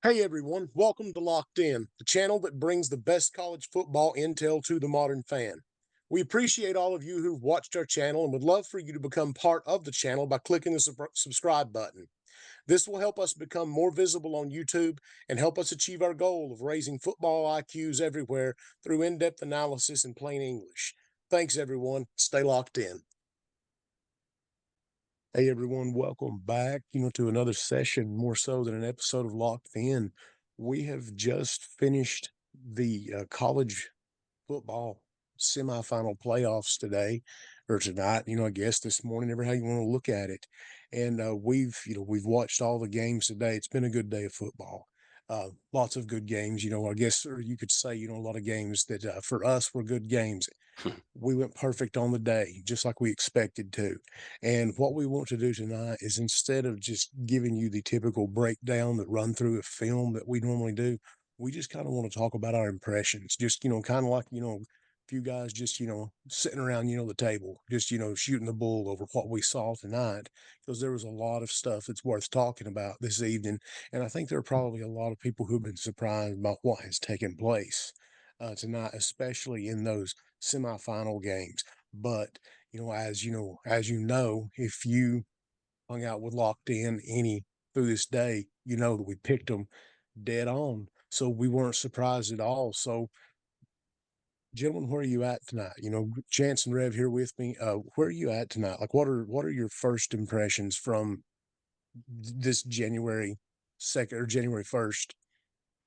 Hey everyone, welcome to Locked In, the channel that brings the best college football intel to the modern fan. We appreciate all of you who've watched our channel and would love for you to become part of the channel by clicking the subscribe button. This will help us become more visible on YouTube and help us achieve our goal of raising football IQs everywhere through in-depth analysis in plain English. Thanks everyone. Stay locked in. Hey everyone, welcome back, to another session, more so than an episode of Locked In. We have just finished the college football semifinal playoffs today or tonight, I guess this morning, ever how you want to look at it. And we've watched all the games today. It's been a good day of football. Lots of good games, I guess, or you could say, a lot of games that for us were good games. We went perfect on the day, just like we expected to. And what we want to do tonight is, instead of just giving you the typical breakdown that run through a film that we normally do, we just kind of want to talk about our impressions. Just, kind of like, a few guys just, sitting around, the table, just, shooting the bull over what we saw tonight, because there was a lot of stuff that's worth talking about this evening. And I think there are probably a lot of people who've been surprised by what has taken place tonight, especially in those semifinal games. But if you hung out with Locked In any through this day, you know that we picked them dead on. So we weren't surprised at all. So, gentlemen, where are you at tonight? Chance and Rev here with me. Where are you at tonight? Like, what are your first impressions from this January 2nd or January 1st,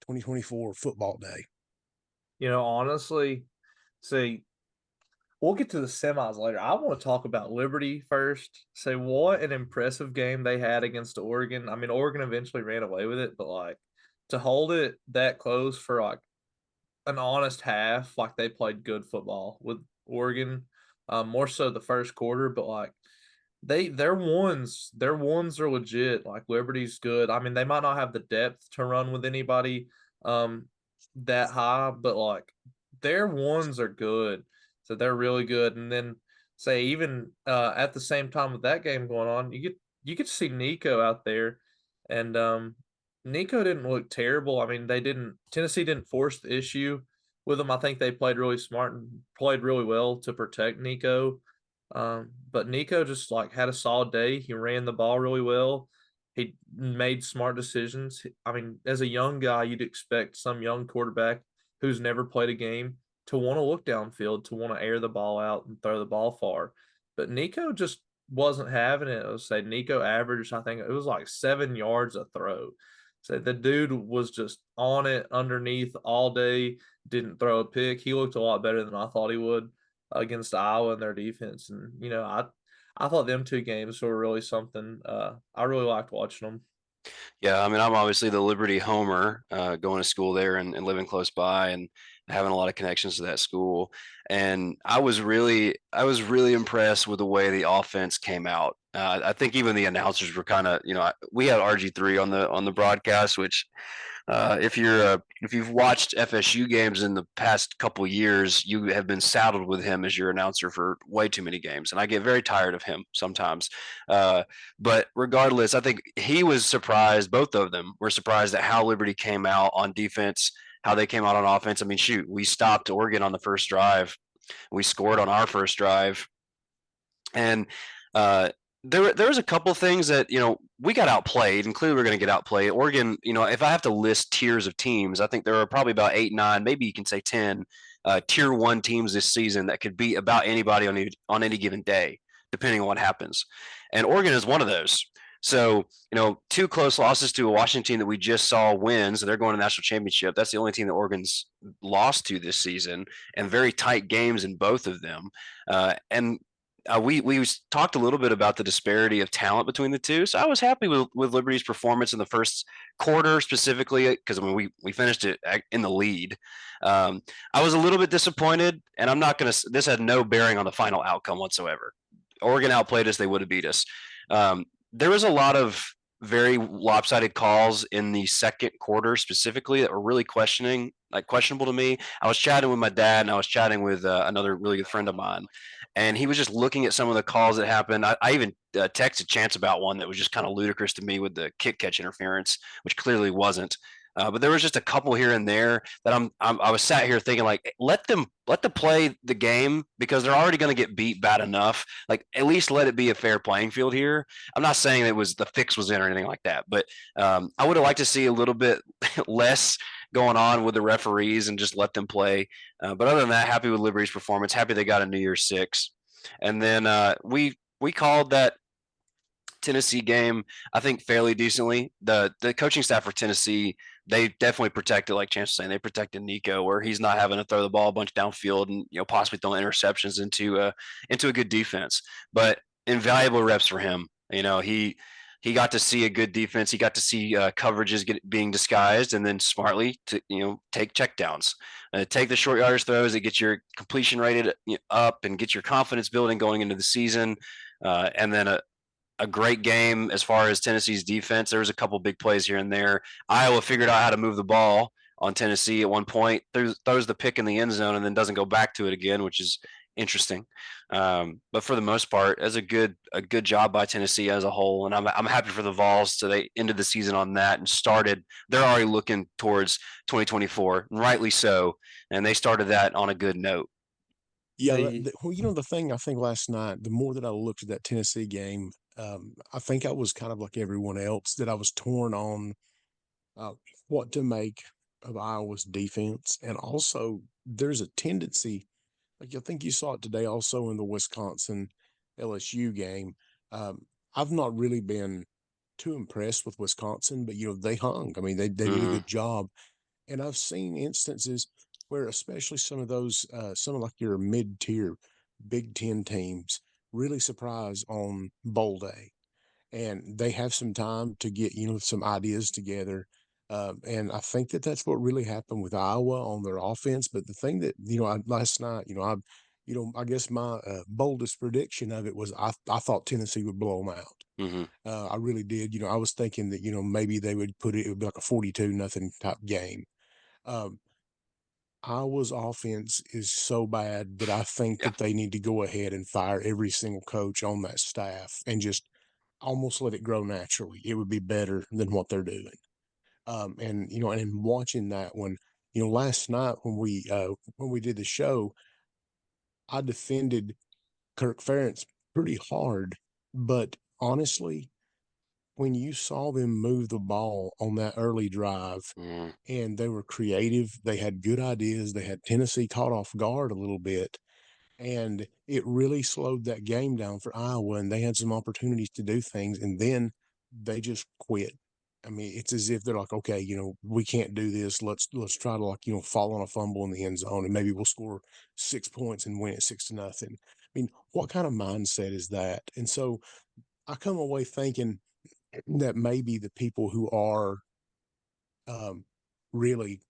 2024 football day? Honestly, see, we'll get to the semis later. I want to talk about Liberty first. Say what an impressive game they had against Oregon. I mean, Oregon eventually ran away with it, but to hold it that close for an honest half, they played good football with Oregon. More so the first quarter, but their ones are legit. Like Liberty's good. I mean, they might not have the depth to run with anybody that high, but their ones are good. So they're really good. And then say even at the same time with that game going on, you get to see Nico out there, and Nico didn't look terrible. I mean, they didn't Tennessee didn't force the issue with him. I think they played really smart and played really well to protect Nico. But Nico just had a solid day. He ran the ball really well. He made smart decisions. I mean, as a young guy, you'd expect some young quarterback who's never played a game to want to look downfield, to want to air the ball out and throw the ball far. But Nico just wasn't having it. I would say Nico averaged, I think it was 7 yards a throw. So the dude was just on it underneath all day, didn't throw a pick. He looked a lot better than I thought he would against Iowa and their defense. And I thought them two games were really something. I really liked watching them. Yeah, I mean, I'm obviously the Liberty homer, going to school there and living close by and having a lot of connections to that school. And I was really impressed with the way the offense came out. I think even the announcers were kind of, we had RG3 on the broadcast, which if you've watched FSU games in the past couple years, you have been saddled with him as your announcer for way too many games, and I get very tired of him sometimes. But regardless, I think he was surprised. Both of them were surprised at how Liberty came out on defense, how they came out on offense. I mean, shoot, we stopped Oregon on the first drive. We scored on our first drive, and there was a couple things that we got outplayed, and clearly we're going to get outplayed. Oregon, if I have to list tiers of teams, I think there are probably about 8, 9, maybe you can say 10 tier 1 teams this season that could beat about anybody on any given day, depending on what happens. And Oregon is one of those. So, 2 close losses to a Washington team that we just saw win, so they're going to the national championship. That's the only team that Oregon's lost to this season, and very tight games in both of them. And we talked a little bit about the disparity of talent between the two. So I was happy with Liberty's performance in the first quarter specifically, because I mean we finished it in the lead. I was a little bit disappointed, and I'm not going to. This had no bearing on the final outcome whatsoever. Oregon outplayed us; they would have beat us. There was a lot of very lopsided calls in the second quarter specifically that were really questionable to me. I was chatting with my dad, and I was chatting with another really good friend of mine, and he was just looking at some of the calls that happened. I even texted Chance about one that was just kind of ludicrous to me with the kick catch interference, which clearly wasn't. But there was just a couple here and there that I was sat here thinking like, let them play the game because they're already going to get beat bad enough. Like at least let it be a fair playing field here. I'm not saying it was the fix was in or anything like that, but I would have liked to see a little bit less going on with the referees and just let them play. But other than that, happy with Liberty's performance. Happy they got a New Year's Six, and then we called that Tennessee game, I think, fairly decently. The coaching staff for Tennessee, they definitely protected, like Chance was saying, they protected Nico, where he's not having to throw the ball a bunch downfield and possibly throwing interceptions into a good defense. But invaluable reps for him. He got to see a good defense. He got to see coverages being disguised, and then smartly to take checkdowns, take the short yardage throws that get your completion rated up and get your confidence building going into the season, and then a great game as far as Tennessee's defense. There was a couple big plays here and there. Iowa figured out how to move the ball on Tennessee at one point, throws the pick in the end zone, and then doesn't go back to it again, which is interesting. But for the most part, as a good job by Tennessee as a whole, and I'm happy for the Vols. So they ended the season on that and started. They're already looking towards 2024, and rightly so, and they started that on a good note. Yeah, well, the thing I think last night, the more that I looked at that Tennessee game, I think I was kind of like everyone else, that I was torn on what to make of Iowa's defense. And also, there's a tendency, like I think you saw it today also in the Wisconsin LSU game. I've not really been too impressed with Wisconsin, but they hung. I mean, they did a good job. And I've seen instances where, especially some of like your mid-tier Big Ten teams, really surprise on bowl day, and they have some time to get some ideas together. And I think that that's what really happened with Iowa on their offense. But the thing that last night, I guess my boldest prediction of it was I thought Tennessee would blow them out. Mm-hmm. I really did. I was thinking that maybe they would it would be like a 42-0 type game. Um, Iowa's offense is so bad that I think Yeah. that they need to go ahead and fire every single coach on that staff and just almost let it grow naturally. It would be better than what they're doing. And in watching that one, last night when we did the show, I defended Kirk Ferentz pretty hard, but honestly, when you saw them move the ball on that early drive, Mm-hmm. and they were creative, they had good ideas, they had Tennessee caught off guard a little bit, and it really slowed that game down for Iowa, and they had some opportunities to do things, and then they just quit. I mean, it's as if they're like, okay, we can't do this. Let's try to, like, fall on a fumble in the end zone, and maybe we'll score 6 points and win it 6-0. I mean, what kind of mindset is that? And so I come away thinking that maybe the people who are really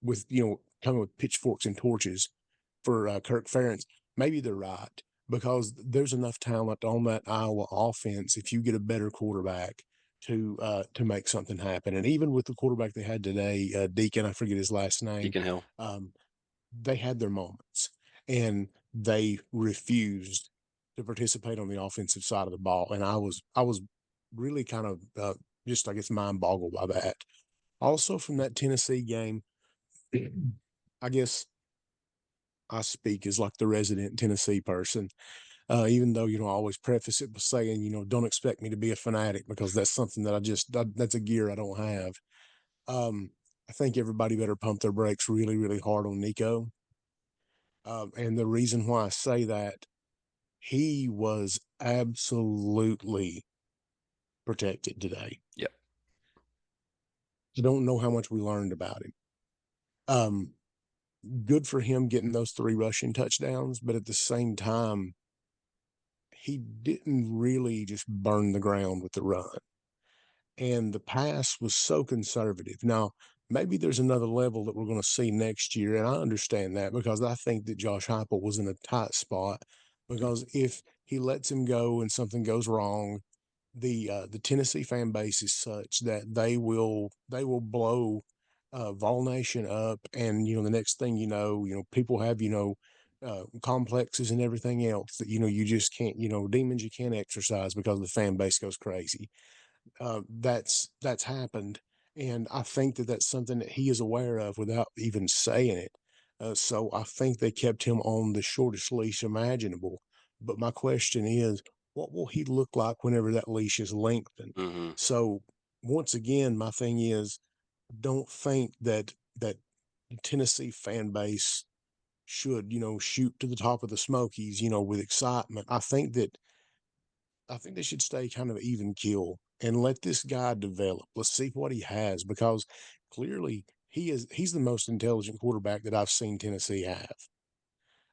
with coming with pitchforks and torches for Kirk Ferentz, maybe they're right, because there's enough talent on that Iowa offense if you get a better quarterback to make something happen. And even with the quarterback they had today, Deacon, I forget his last name, Deacon Hill. they had their moments, and they refused to participate on the offensive side of the ball. And I was really kind of just, I guess, mind boggled by that. Also, from that Tennessee game, I guess I speak as like the resident Tennessee person, even though, I always preface it by saying, don't expect me to be a fanatic, because that's something that that's a gear I don't have. I think everybody better pump their brakes really, really hard on Nico. And the reason why I say that, he was absolutely protected today. Yep. I don't know how much we learned about him. Good for him getting those 3 rushing touchdowns, but at the same time, he didn't really just burn the ground with the run. And the pass was so conservative. Now, maybe there's another level that we're going to see next year, and I understand that, because I think that Josh Heupel was in a tight spot, because if he lets him go and something goes wrong, the Tennessee fan base is such that they will blow Vol Nation up, and the next thing people have complexes and everything else that you just can't, demons you can't exercise because the fan base goes crazy. That's happened, And I think that that's something that he is aware of without even saying it. So I think they kept him on the shortest leash imaginable. But my question is, what will he look like whenever that leash is lengthened? Hmm. So once again, my thing is, don't think that Tennessee fan base should, shoot to the top of the Smokies, with excitement. I think they should stay kind of even keel and let this guy develop. Let's see what he has, because clearly he's the most intelligent quarterback that I've seen Tennessee have.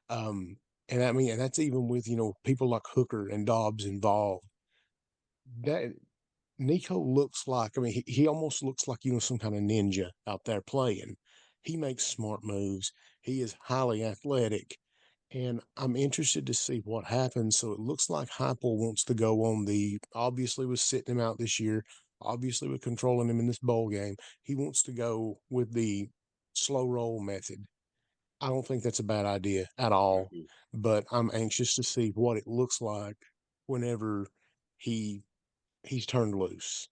Um, and I mean, and that's even with, people like Hooker and Dobbs involved. That Nico looks like, I mean, he almost looks like, some kind of ninja out there playing. He makes smart moves. He is highly athletic. And I'm interested to see what happens. So it looks like Heupel wants to go on obviously with sitting him out this year, obviously with controlling him in this bowl game. He wants to go with the slow roll method. I don't think that's a bad idea at all, Hmm. but I'm anxious to see what it looks like whenever he he's turned loose.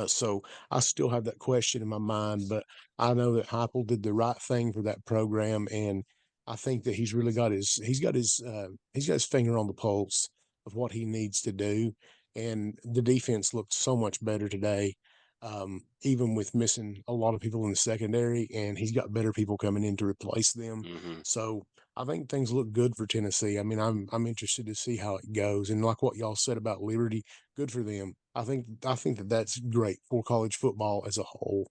So I still have that question in my mind, but I know that Heupel did the right thing for that program, and I think that he's got his finger on the pulse of what he needs to do. And the defense looked so much better today, even with missing a lot of people in the secondary, and he's got better people coming in to replace them. Hmm. So I think things look good for Tennessee. I mean, I'm interested to see how it goes, and like what y'all said about Liberty, good for them. I think that that's great for college football as a whole.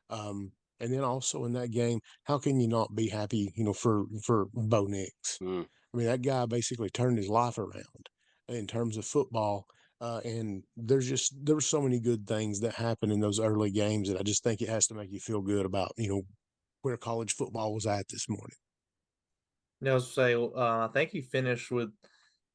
Um, and then also in that game, how can you not be happy, for Bo Nix? Mm. I mean, that guy basically turned his life around in terms of football. And there were so many good things that happened in those early games that I just think it has to make you feel good about, where college football was at this morning. I was say, I think he finished with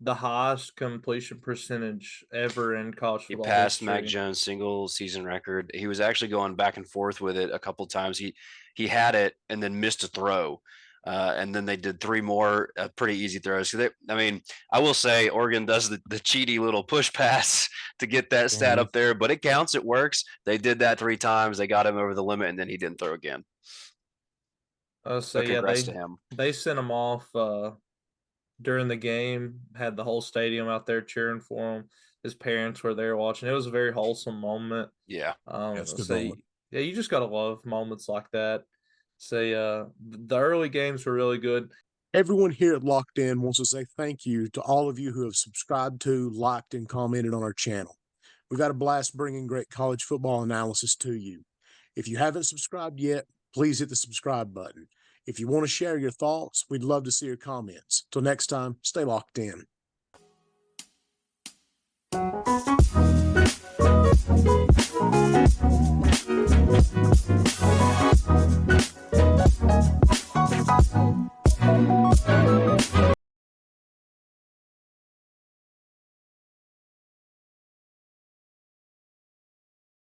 the highest completion percentage ever in college He football passed Mac history. Jones' single season record. He was actually going back and forth with it a couple times. He had it and then missed a throw. And then they did three more pretty easy throws. So I mean, I will say Oregon does the cheaty little push pass to get that stat Mhm. up there, but it counts. It works. They did that three times. They got him over the limit, and then he didn't throw again. So So yeah, congrats to him. they sent him off during the game. Had the whole stadium out there cheering for him. His parents were there watching. It was a very wholesome moment. Yeah. That's a good So moment. yeah, you just gotta love moments like that. Say the early games were really good. Everyone here at Locked In wants to say thank you to all of you who have subscribed to, liked, and commented on our channel. We've had a blast bringing great college football analysis to you. If you haven't subscribed yet, please hit the subscribe button. If you want to share your thoughts, we'd love to see your comments. Till next time, stay locked in.